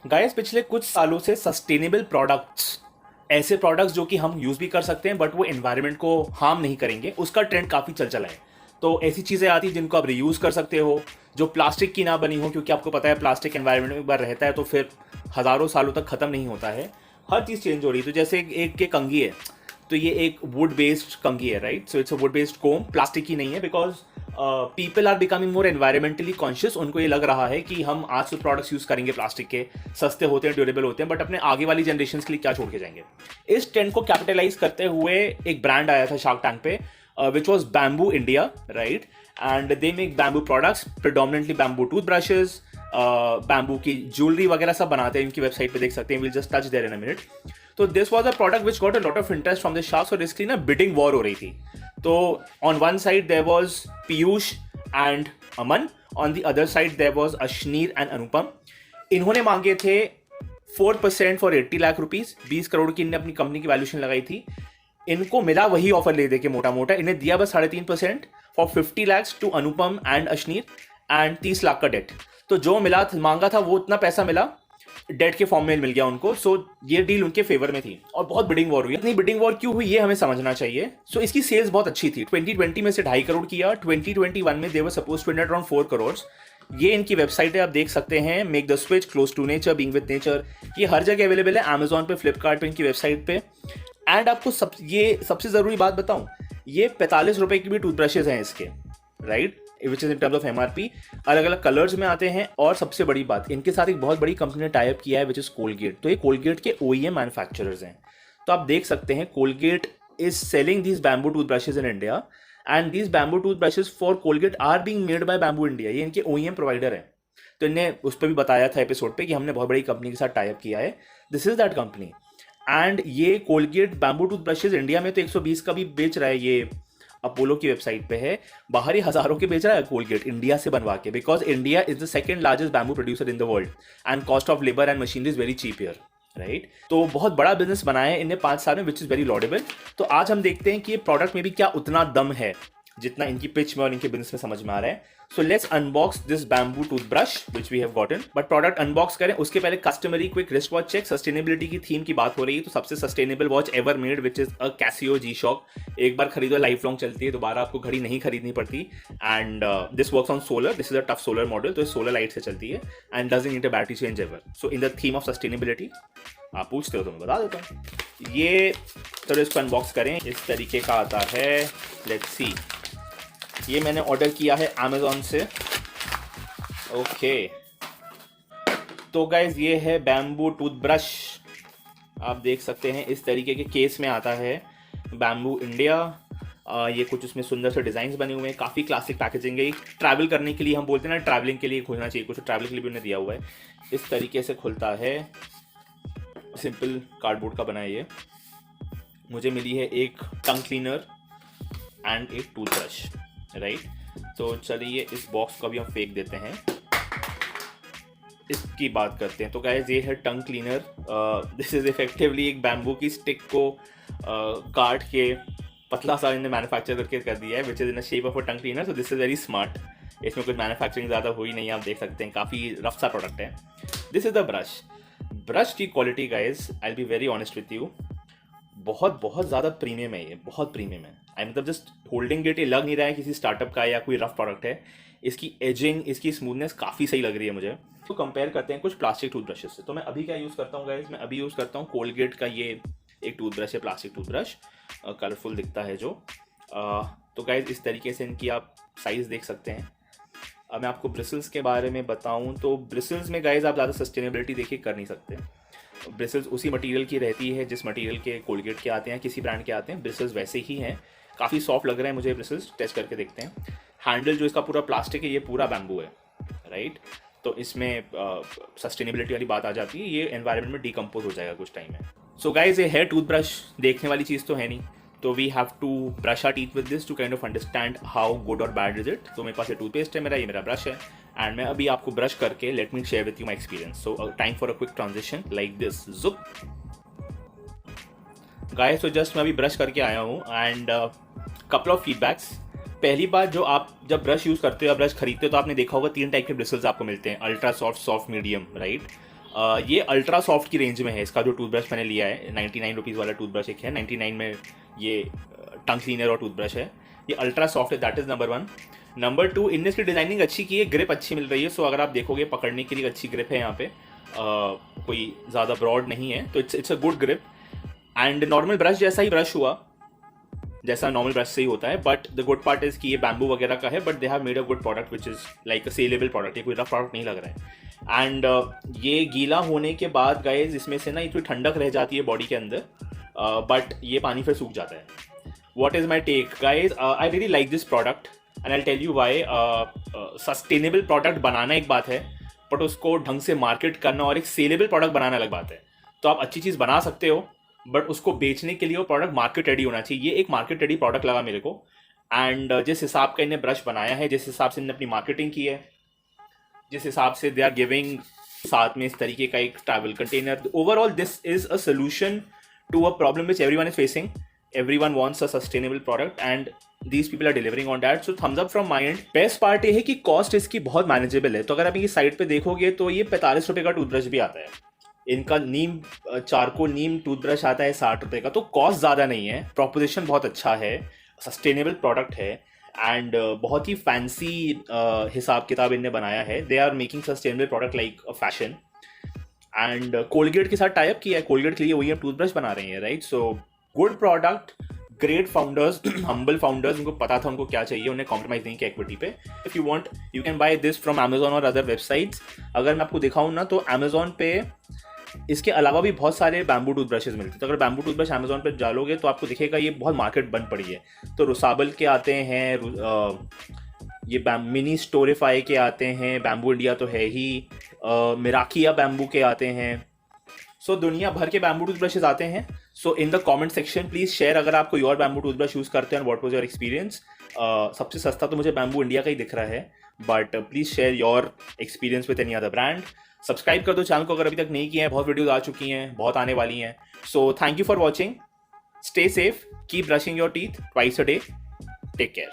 Guys पिछले कुछ सालों से सस्टेनेबल प्रोडक्ट्स, ऐसे प्रोडक्ट्स जो कि हम यूज़ भी कर सकते हैं बट वो एनवायरनमेंट को हार्म नहीं करेंगे, उसका ट्रेंड काफ़ी चल चला है। तो ऐसी चीज़ें आती हैं जिनको आप रीयूज़ कर सकते हो, जो प्लास्टिक की ना बनी हो, क्योंकि आपको पता है प्लास्टिक एनवायरनमेंट में एक बार रहता है तो फिर हज़ारों सालों तक ख़त्म नहीं होता है। हर चीज़ चेंज हो रही है। तो जैसे एक के कंघी है, तो ये एक वुड बेस्ड कंघी है, right. So it's a wood based comb, plastic की नहीं है, because people are becoming more environmentally conscious. उनको ये लग रहा है कि हम आज तो प्रोडक्ट्स यूज़ करेंगे प्लास्टिक के, सस्ते होते हैं, ड्यूरेबल होते हैं, बट अपने आगे वाली जनरेशन के लिए क्या छोड़ के जाएंगे। इस ट्रेंड को कैपिटलाइज करते हुए एक ब्रांड आया था शार्क टैंक पे, which was bamboo India, right. And they make bamboo products, predominantly bamboo tooth brushes, bamboo की ज्वेलरी वगैरह सब बनाते हैं। इनकी वेबसाइट पे देख सकते हैं, will just touch there in a minute. तो this was a product which got a lot of interest from the sharks, और इसकी ना बिडिंग वॉर हो रही थी। तो on one side there was Piyush and Aman, on the other side there was Ashneer and Anupam. इन्होंने मांगे थे 4% फॉर 80 लाख रुपीज, 20 करोड़ की इन्हें अपनी कंपनी की वैल्यूएशन लगाई थी। इनको मिला वही ऑफर ले दे के मोटा मोटा, इन्हें दिया बस 3.5% for 50 lakhs to Anupam and Ashneer, and 30 lakh का डेट। तो जो मिला मांगा था वो उतना पैसा मिला, डेट के फॉर्म में मिल गया उनको। सो ये डील उनके फेवर में थी और बहुत बिडिंग वॉर हुई। इतनी बिडिंग वॉर क्यों हुई ये हमें समझना चाहिए। सो इसकी सेल्स बहुत अच्छी थी। 2020 में से 2.5 करोड़ किया, 2021 में they were suppose to around 4 crore. ये इनकी वेबसाइट है, आप देख सकते हैं, make the switch, close to nature, being with nature. ये हर जगह अवेलेबल है, अमेजॉन पे, फ्लिपकार्ट पे, इनकी वेबसाइट पे। एंड आपको ये सबसे जरूरी बात बताऊं, ये 45 रुपए की भी टूथब्रशेज हैं इसके, right, which is in terms of MRP. अलग अलग कलर्स में आते हैं, और सबसे बड़ी बात, इनके साथ एक बहुत बड़ी कंपनी ने टाई अप किया है, विच इज कोलगेट। तो ये कोलगेट के ओईएम मैन्युफैक्चरर्स हैं। तो आप देख सकते हैं, Colgate is selling these bamboo toothbrushes in India, and these bamboo toothbrushes for Colgate are being made by Bamboo India. ये इनके ओईएम प्रोवाइडर है। तो इन्हें उस पर भी बताया था एपिसोड पे कि हमने बहुत बड़ी कंपनी के साथ टाई अप किया है। This is that company. And ये कोलगेट बैम्बू टूथब्रशेज इंडिया में तो 120 का भी बेच रहा है, ये अपोलो की वेबसाइट पे है। बाहर ही हजारों के बेच रहा है कोलगेट इंडिया से बनवा के, because India is the second largest bamboo producer in the world, and cost of labour and machinery is very cheap here, right. तो बहुत बड़ा बिजनेस बनाया है इन्हें 5 साल में, विच इज वेरी लॉडेबल। तो आज हम देखते हैं कि ये प्रोडक्ट में भी क्या उतना दम है जितना इनकी पिच में और इनके बिजनेस में समझ में आ रहा है। So let's unbox this bamboo toothbrush which we have gotten. But product unbox करें उसके पहले customary quick wrist watch check. Sustainability की थीम की बात हो रही है, तो सबसे sustainable watch ever made which is a Casio G-Shock। एक बार खरीदो लाइफ लॉन्ग चलती है, दोबारा आपको घड़ी नहीं खरीदनी पड़ती। And this works on solar, this is a tough solar model, तो सोलर लाइट से चलती है, and doesn't need a battery change ever. So in the theme of sustainability, आप पूछते हो तो मैं बता देता हूँ। ये चलो इसको अनबॉक्स करें। इस तरीके का आता है, लेट्स सी। ये मैंने ऑर्डर किया है अमेजॉन से, ओके। तो गाइज ये है बैम्बू टूथब्रश, आप देख सकते हैं इस तरीके के केस में आता है, बैम्बू इंडिया। ये कुछ उसमें सुंदर से डिज़ाइंस बने हुए हैं, काफ़ी क्लासिक पैकेजिंग है। ट्रैवल करने के लिए, हम बोलते हैं ना ट्रैवलिंग के लिए खुलना चाहिए, कुछ ट्रैवल के लिए भी उन्हें दिया हुआ है। इस तरीके से खुलता है, सिंपल कार्डबोर्ड का बना है ये। मुझे मिली है एक टंग क्लीनर एंड एक टूथब्रश, राइट। तो चलिए इस बॉक्स को भी हम फेंक देते हैं, इसकी बात करते हैं। तो गाइस ये है tongue cleaner. This is effectively एक बैम्बू की स्टिक को काट के पतला सा इन्हें मैन्युफैक्चर करके कर दिया है, which is in the shape of a tongue cleaner. So this is very smart. इसमें कुछ मैन्युफैक्चरिंग ज़्यादा हुई नहीं है, आप देख सकते हैं, काफ़ी रफ सा प्रोडक्ट है। This is the brush. Brush की quality guys, I will be very honest with you, बहुत बहुत ज़्यादा प्रीमियम है। ये बहुत प्रीमियम है। आई मतलब जस्ट होल्डिंग इट, ये लग नहीं रहा है किसी स्टार्टअप का या कोई रफ प्रोडक्ट है। इसकी एजिंग, इसकी स्मूथनेस काफ़ी सही लग रही है मुझे। तो कंपेयर करते हैं कुछ प्लास्टिक टूथब्रशेस से। तो मैं अभी क्या यूज़ करता हूँ गाइस, मैं अभी यूज़ करता हूँ कोलगेट का ये एक टूथब्रश है, प्लास्टिक टूथब्रश, कलरफुल दिखता है जो। तो गाइस इस तरीके से इनकी आप साइज़ देख सकते हैं। अब मैं आपको ब्रिसल्स के बारे में बताऊँ तो ब्रिसल्स में गाइस आप ज़्यादा सस्टेनेबिलिटी देखिए कर नहीं सकते। ब्रिसल्स उसी मटेरियल की रहती है जिस मटेरियल के कोलगेट के आते हैं, किसी ब्रांड के आते हैं। ब्रिसल्स वैसे ही हैं, काफ़ी सॉफ्ट लग रहे हैं मुझे ब्रिसल्स, टेस्ट करके देखते हैं। हैंडल जो इसका पूरा प्लास्टिक है, ये पूरा बैम्बू है, राइट। तो इसमें सस्टेनेबिलिटी वाली बात आ जाती है, ये एनवायरनमेंट में डिकम्पोज हो जाएगा कुछ टाइम में। सो गाइज ये है टूथब्रश, देखने वाली चीज़ तो है नहीं, तो we have to brush our teeth with this to kind of understand how good और बैड इज इट। तो मेरे पास ये टूथपेस्ट है मेरा, ये मेरा ब्रश है, एंड मैं अभी आपको ब्रश करके let me share with you my experience. So time for a quick transition like this, जुप। गाइस तो जस्ट मैं अभी ब्रश करके आया हूँ, एंड कपल ऑफ फीडबैक्स। पहली बात, जो आप जब ब्रश यूज़ करते हो या ब्रश खरीदते हो तो आपने देखा होगा 3 टाइप के ब्रिसल्स आपको मिलते हैं, ultra soft, soft, medium, right. ये अल्ट्रा सॉफ्ट की रेंज में है। इसका जो टूथब्रश मैंने लिया है 99 रुपीज़ वाला टूथब्रश एक है, 99 में ये टंग क्लीनर और टूथब्रश है। ये अल्ट्रा सॉफ्ट है, दैट इज़ नंबर 1। नंबर 2, इनने इसकी डिज़ाइनिंग अच्छी की है, ग्रिप अच्छी मिल रही है। सो अगर आप देखोगे पकड़ने के लिए अच्छी ग्रिप है यहाँ पे, कोई ज़्यादा ब्रॉड नहीं है, तो it's a good grip. And normal brush जैसा ही ब्रश हुआ, जैसा नॉर्मल ब्रश से ही होता है, but the good part is कि ये बैम्बू वगैरह का है, but they have made a good product which is like a saleable product. ये कोई रफ प्रोडक्ट नहीं लग रहा है। एंड ये गीला होने के बाद गाइज इसमें से ना ये थोड़ी ठंडक रह जाती है बॉडी के अंदर, बट ये पानी फिर सूख जाता है। What is my take guys, I really like this product and I tell you why. Sustainable product बनाना एक बात है, बट उसको ढंग से मार्केट करना और एक सेलेबल प्रोडक्ट बनाना अलग बात है। तो आप अच्छी चीज़ बना सकते हो, बट उसको बेचने के लिए वो प्रोडक्ट मार्केट रेडी होना चाहिए। ये एक मार्केट रेडी प्रोडक्ट लगा मेरे को। एंड जिस हिसाब का इन्हें ब्रश बनाया है, जिस हिसाब से इन्हें अपनी मार्केटिंग की है, जिस हिसाब से दे आर गिविंग साथ में इस तरीके का एक travel container, overall this is a solution to a problem which everyone is facing. Everyone wants a sustainable product and these people are delivering on that. So thumbs up from my end. Best part ये है कि cost इसकी बहुत manageable है। तो अगर आप ये साइड पे देखोगे तो ये 45 रुपये का टूथब्रश भी आता है। इनका नीम चारकोल नीम टूथब्रश आता है 60 रुपये का। तो कॉस्ट ज़्यादा नहीं है, प्रोपोजिशन बहुत अच्छा है, सस्टेनेबल प्रोडक्ट है एंड बहुत ही फैंसी हिसाब किताब इनने बनाया है। They are making sustainable product like a fashion. And Colgate के साथ टाइप किया है, कोलगेट के लिए वही हम टूथब्रश बना रहे हैं, right. So good product, great founders, humble founders, उनको पता था उनको क्या चाहिए, उन्हें कॉम्प्रोमाइज़ नहीं किया इक्विटी पे। If you want you can by this from Amazon और अदर वेबसाइट्स। अगर मैं आपको दिखाऊँ ना तो अमेजोन पे इसके अलावा भी बहुत सारे बैम्बू टूथब्रशेज मिलते हैं। तो अगर बैम्बू टूथब्रश अमेजोन पे डालोगे तो आपको दिखेगा ये बहुत मार्केट बन पड़ी है। तो रुसाबल के आते हैं, ये मिनी स्टोरीफाई के आते हैं, बैम्बू इंडिया तो है ही, मिराकिया बैम्बू के आते हैं। सो दुनिया भर के बैम्बू टूथब्रशेज आते हैं। So in the comment section please share अगर आप कोई और बैम्बू टूथब्रश यूज़ करते हैं, व्हाट वाज योर एक्सपीरियंस। सबसे सस्ता तो मुझे बैम्बू इंडिया का ही दिख रहा है, but please share your experience with any other brand. Subscribe कर दो चैनल को अगर अभी तक नहीं किया है, बहुत वीडियोज आ चुकी हैं, बहुत आने वाली हैं। So thank you for watching, stay safe, keep brushing your teeth twice a day, take care.